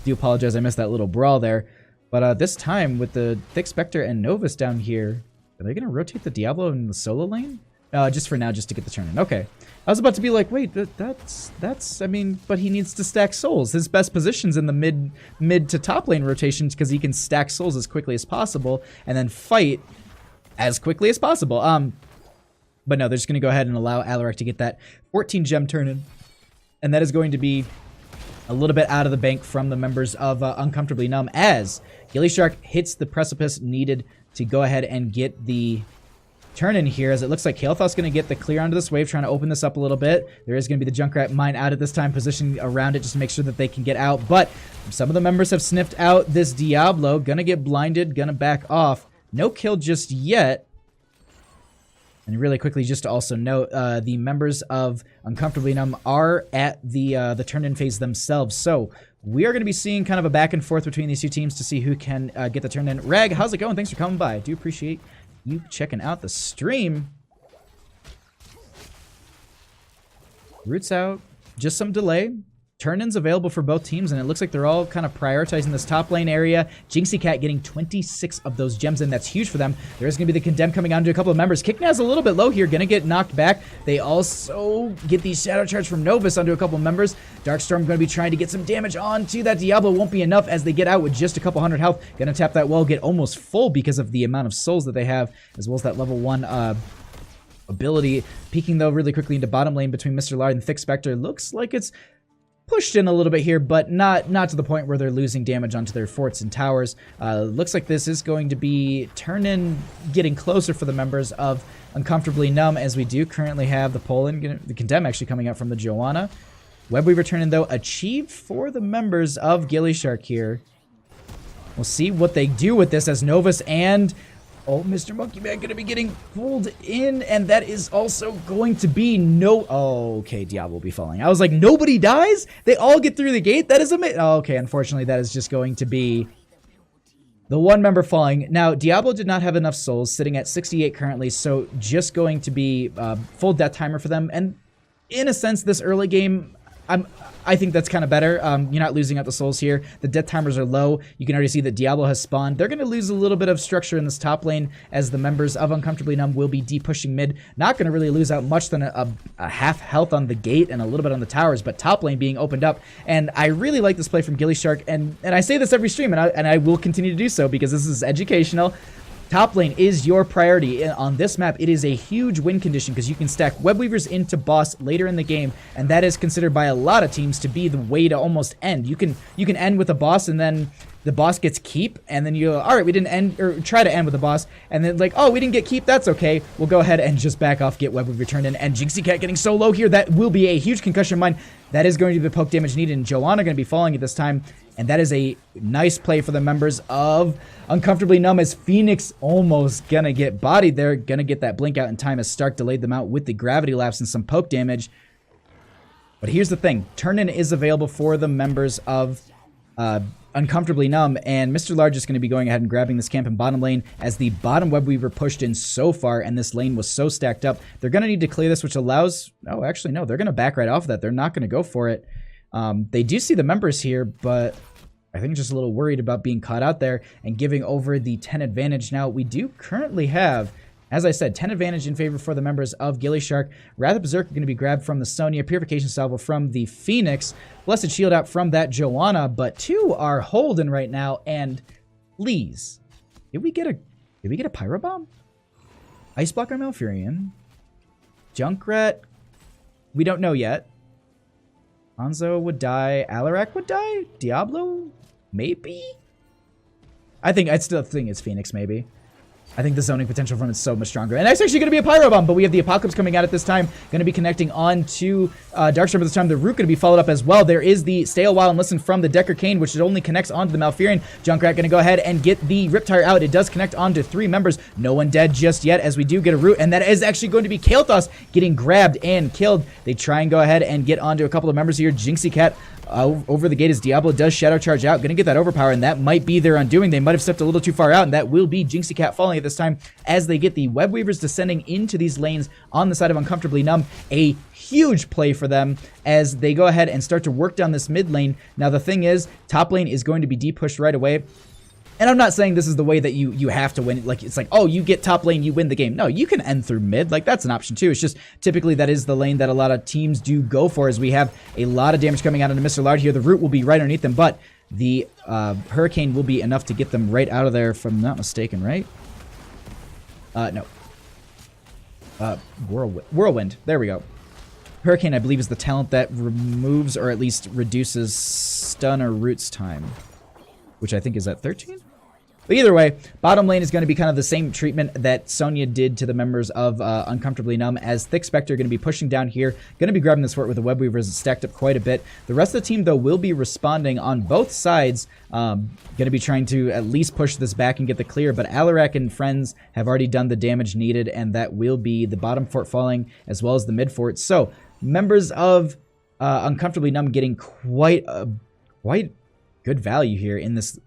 Do apologize. I missed that little brawl there. But this time with the Thick Spectre and Novus down here, are they going to rotate the Diablo in the solo lane? Just for now, just to get the turn in. Okay. I was about to be like, wait, that's, I mean, but he needs to stack souls. His best position's in the mid to top lane rotations, because he can stack souls as quickly as possible and then fight as quickly as possible. But no, they're just going to go ahead and allow Alarak to get that 14 gem turn in. And that is going to be a little bit out of the bank from the members of Uncomfortably Numb, as gillyShark hits the precipice needed to go ahead and get the turn in here, as it looks like Kael'Thas's going to get the clear onto this wave, trying to open this up a little bit. There is going to be the Junkrat mine out at this time, positioning around it just to make sure that they can get out. But some of the members have sniffed out this Diablo. Going to get blinded, going to back off. No kill just yet. And really quickly, just to also note, the members of Uncomfortably Numb are at the turn-in phase themselves. So we are going to be seeing kind of a back and forth between these two teams to see who can get the turn-in. Rag, how's it going? Thanks for coming by. I do appreciate you checking out the stream. Roots out. Just some delay. Turn-ins available for both teams, and it looks like they're all kind of prioritizing this top lane area. Jinxie Cat getting 26 of those gems in. That's huge for them. There is going to be the Condemn coming on to a couple of members. Kicknaz a little bit low here. Going to get knocked back. They also get the Shadow Charge from Novus onto a couple of members. Darkstorm going to be trying to get some damage onto that. Diablo won't be enough as they get out with just a couple hundred health. Going to tap that wall, get almost full because of the amount of souls that they have, as well as that level 1 ability. Peeking, though, really quickly into bottom lane between Mr. Lard and Thick Spectre. Looks like it's pushed in a little bit here, but not to the point where they're losing damage onto their forts and towers. Looks like this is going to be turn-in getting closer for the members of Uncomfortably Numb, as we do currently have the Poland, the Condemn actually coming out from the Joanna. Webweaver turn-in, though, achieved for the members of gillyShark here. We'll see what they do with this, as Novus and Mr. Monkey Man going to be getting pulled in, and that is also going to be no... Oh, okay, Diablo will be falling. I was like, nobody dies? They all get through the gate? That is amazing. Oh, okay, unfortunately, that is just going to be the one member falling. Now, Diablo did not have enough souls, sitting at 68 currently, so just going to be full death timer for them. And in a sense, this early game, I think that's kind of better. You're not losing out the souls here. The death timers are low. You can already see that Diablo has spawned. They're going to lose a little bit of structure in this top lane as the members of Uncomfortably Numb will be pushing mid. Not going to really lose out much than a half health on the gate and a little bit on the towers, but top lane being opened up. And I really like this play from gillyShark, and I say this every stream, and I will continue to do so because this is educational. Top lane is your priority. On this map, it is a huge win condition because you can stack web weavers into boss later in the game, and that is considered by a lot of teams to be the way to almost end. You can end with a boss, and then the boss gets keep, and then you go, all right, we didn't end, or try to end with a boss, and then like, oh, we didn't get keep, that's okay. We'll go ahead and just back off, get web weaver turned in, and Jinxie Cat getting so low here, that will be a huge concussion mine. That is going to be the poke damage needed, and Joanna going to be falling at this time. And that is a nice play for the members of Uncomfortably Numb as Phoenix almost gonna get bodied there. Gonna get that blink out in time as Stark delayed them out with the gravity lapse and some poke damage. But here's the thing. Turn-in is available for the members of Uncomfortably Numb. And Mr. Large is going to be going ahead and grabbing this camp in bottom lane as the bottom web weaver pushed in so far and this lane was so stacked up. They're going to need to clear this, which allows... Oh, actually, no. They're going to back right off of that. They're not going to go for it. They do see the members here, but I think just a little worried about being caught out there and giving over the 10 advantage. Now, we do currently have, as I said, 10 advantage in favor for the members of gillyShark. Wrath of Berserk going to be grabbed from the Sonya, Purification Salvo from the Phoenix, Blessed Shield out from that Joanna, but two are holding right now. And please, did we get a Pyro Bomb? Ice Blocker Malfurion, Junkrat, we don't know yet. Hanzo would die. Alarak would die. Diablo? Maybe? I still think it's Phoenix, maybe. I think the zoning potential from it is so much stronger. And that's actually going to be a Pyro Bomb, but we have the Apocalypse coming out at this time. Going to be connecting on to Darkstorm at this time. The Root going to be followed up as well. There is the Stay a While and Listen from the Decker Cane, which only connects onto the Malfurion. Junkrat going to go ahead and get the Riptire out. It does connect onto 3 members. No one dead just yet as we do get a Root, and that is actually going to be Kael'thas getting grabbed and killed. They try and go ahead and get onto a couple of members here. Jinxie Cat over the gate as Diablo does Shadow Charge out. Gonna get that overpower, and that might be their undoing. They might have stepped a little too far out, and that will be Jinxie Cat falling at this time as they get the Web Weavers descending into these lanes on the side of Uncomfortably Numb. A huge play for them as they go ahead and start to work down this mid lane. Now, the thing is, top lane is going to be de-pushed right away. And I'm not saying this is the way that you have to win. Like, it's like, oh, you get top lane, you win the game. No, you can end through mid. Like, that's an option too. It's just typically that is the lane that a lot of teams do go for, as we have a lot of damage coming out into Mr. Lard here. The Root will be right underneath them, but the Hurricane will be enough to get them right out of there, if I'm not mistaken, right? No. Whirlwind. There we go. Hurricane, I believe, is the talent that removes or at least reduces stun or Root's time, which I think is at 13? But either way, bottom lane is going to be kind of the same treatment that Sonya did to the members of Uncomfortably Numb, as Thick Spectre going to be pushing down here, going to be grabbing this fort with the Web Weavers stacked up quite a bit. The rest of the team, though, will be responding on both sides, going to be trying to at least push this back and get the clear, but Alarak and friends have already done the damage needed, and that will be the bottom fort falling as well as the mid fort. So, members of Uncomfortably Numb getting quite good value here in this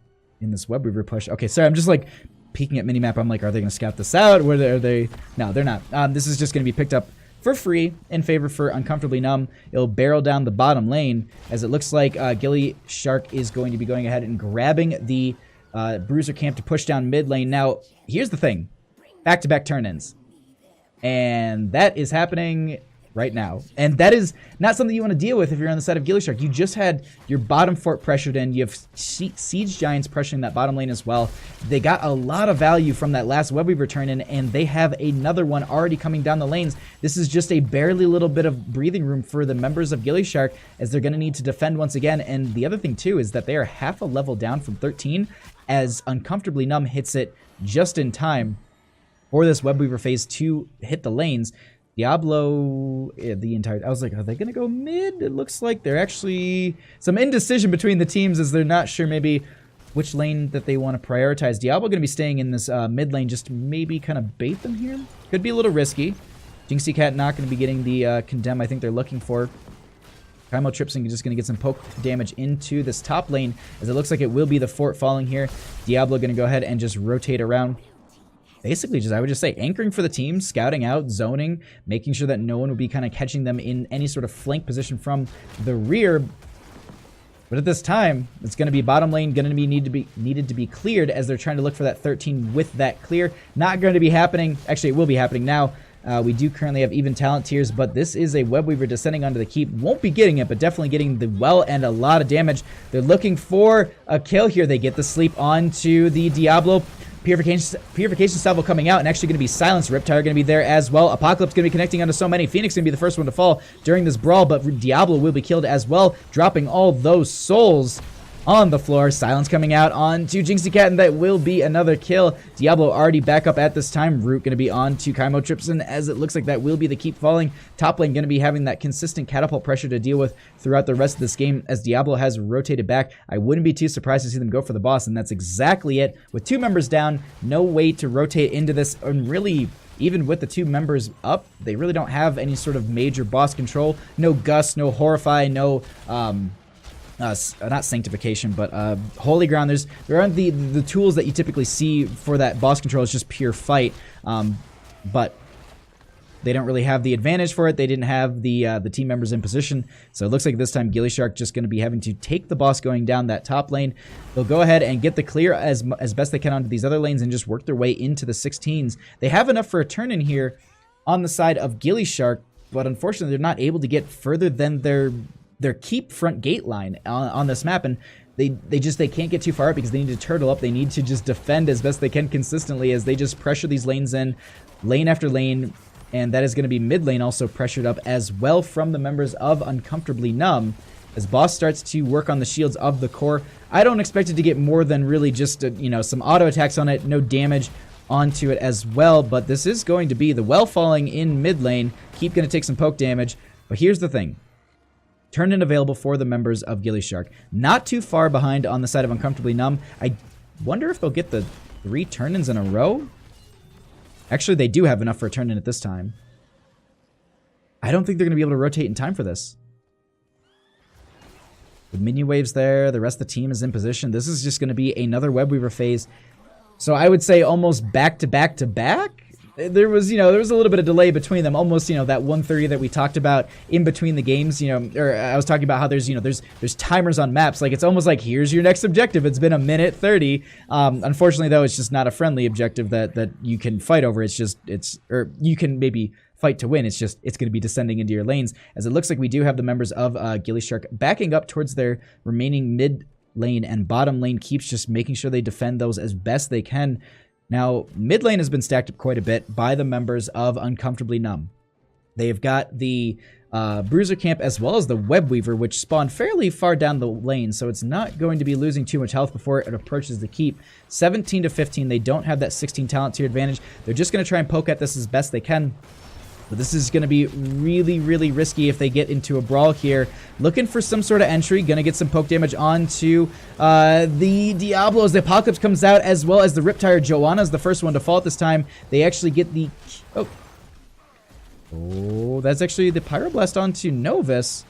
Web Weaver push. Okay, sorry, I'm just like peeking at minimap. I'm like, are they going to scout this out? Where are they? No, they're not. This is just going to be picked up for free in favor for Uncomfortably Numb. It'll barrel down the bottom lane, as it looks like gillyShark is going to be going ahead and grabbing the Bruiser camp to push down mid lane. Now, here's the thing. Back-to-back turn-ins. And that is happening right now. And that is not something you want to deal with if you're on the side of gillyShark. You just had your bottom fort pressured in. You have Siege Giants pressuring that bottom lane as well. They got a lot of value from that last Web Weaver turn in, and they have another one already coming down the lanes. This is just a barely little bit of breathing room for the members of gillyShark, as they're going to need to defend once again. And the other thing too is that they are half a level down from 13, as Uncomfortably Numb hits it just in time for this Web Weaver phase to hit the lanes. Diablo, the entire... I was like, are they going to go mid? It looks like they're actually... some indecision between the teams, as they're not sure maybe which lane that they want to prioritize. Diablo going to be staying in this mid lane, just maybe kind of bait them here. Could be a little risky. Jinxie Cat not going to be getting the condemn I think they're looking for. Kaimo Tripsing is just going to get some poke damage into this top lane, as it looks like it will be the fort falling here. Diablo going to go ahead and just rotate around. basically just, I would just say, anchoring for the team, scouting out, zoning, making sure that no one would be kind of catching them in any sort of flank position from the rear. But at this time, it's going to be bottom lane, going to be needed to be cleared as they're trying to look for that 13 with that clear. Not going to be happening. Actually, it will be happening now. We do currently have even talent tiers, but this is a Web Weaver descending onto the keep. Won't be getting it, but definitely getting the well and a lot of damage. They're looking for a kill here. They get the sleep onto the Diablo. Purification Salvo coming out and actually going to be silenced. Riptire going to be there as well. Apocalypse going to be connecting onto so many. Phoenix going to be the first one to fall during this brawl, but Diablo will be killed as well, dropping all those souls on the floor. Silence coming out onto Jinxie Cat, and that will be another kill. Diablo already back up at this time. Root going to be on to Kaimo Tripson, as it looks like that will be the keep falling. Top lane going to be having that consistent catapult pressure to deal with throughout the rest of this game as Diablo has rotated back. I wouldn't be too surprised to see them go for the boss, and that's exactly it. With 2 members down, no way to rotate into this, and really, even with the 2 members up, they really don't have any sort of major boss control. No Gust, no Horrify, no not Sanctification, but Holy Ground. There aren't the tools that you typically see for that boss control. It's just pure fight, but they don't really have the advantage for it. They didn't have the team members in position, so it looks like this time gillyShark just going to be having to take the boss going down that top lane. They'll go ahead and get the clear as best they can onto these other lanes and just work their way into the 16s. They have enough for a turn in here on the side of gillyShark, but unfortunately they're not able to get further than their keep front gate line on this map, and they can't get too far up because they need to turtle up. They need to just defend as best they can consistently as they just pressure these lanes in, lane after lane, and that is going to be mid lane also pressured up as well from the members of Uncomfortably Numb as Boss starts to work on the shields of the core. I don't expect it to get more than really just some auto attacks on it, no damage onto it as well, but this is going to be the well falling in mid lane. Keep going to take some poke damage, but here's the thing. Turn-in available for the members of gillyShark. Not too far behind on the side of Uncomfortably Numb. I wonder if they'll get the 3 turn-ins in a row. Actually, they do have enough for a turn-in at this time. I don't think they're going to be able to rotate in time for this. With minion waves there, the rest of the team is in position. This is just going to be another Web Weaver phase. So I would say almost back to back to back. There was a little bit of delay between them, almost, that 1:30 that we talked about in between the games, or I was talking about how there's timers on maps. Like, it's almost like, here's your next objective. It's been 1:30. Unfortunately, though, it's just not a friendly objective that you can fight over. Or you can maybe fight to win. It's going to be descending into your lanes, as it looks like we do have the members of gillyShark backing up towards their remaining mid lane and bottom lane keeps, just making sure they defend those as best they can. Now, mid lane has been stacked up quite a bit by the members of Uncomfortably Numb. They've got the Bruiser Camp as well as the Web Weaver, which spawned fairly far down the lane, so it's not going to be losing too much health before it approaches the keep. 17 to 15, they don't have that 16 talent tier advantage. They're just going to try and poke at this as best they can. But this is going to be really, really risky if they get into a brawl here. Looking for some sort of entry. Going to get some poke damage onto the Diablos. The Apocalypse comes out as well as the Riptire. Joanna's the first one to fall at this time. They actually get the... Oh, that's actually the Pyroblast onto Novus.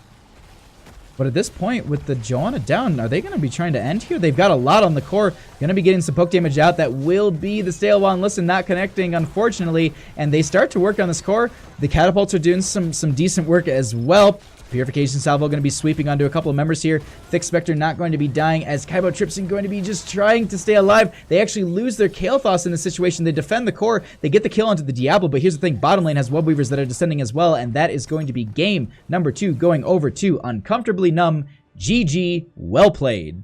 But at this point, with the Joanna down, are they going to be trying to end here? They've got a lot on the core. Going to be getting some poke damage out. That will be the Stale Wand Listen not connecting, unfortunately. And they start to work on this core. The catapults are doing some decent work as well. Purification Salvo going to be sweeping onto a couple of members here. Thick Spectre not going to be dying, as Kaimo Tripson going to be just trying to stay alive. They actually lose their Kael'thas in this situation. They defend the core. They get the kill onto the Diablo, but here's the thing. Bottom lane has Web Weavers that are descending as well, and that is going to be game number 2 going over to Uncomfortably Numb. GG, well played.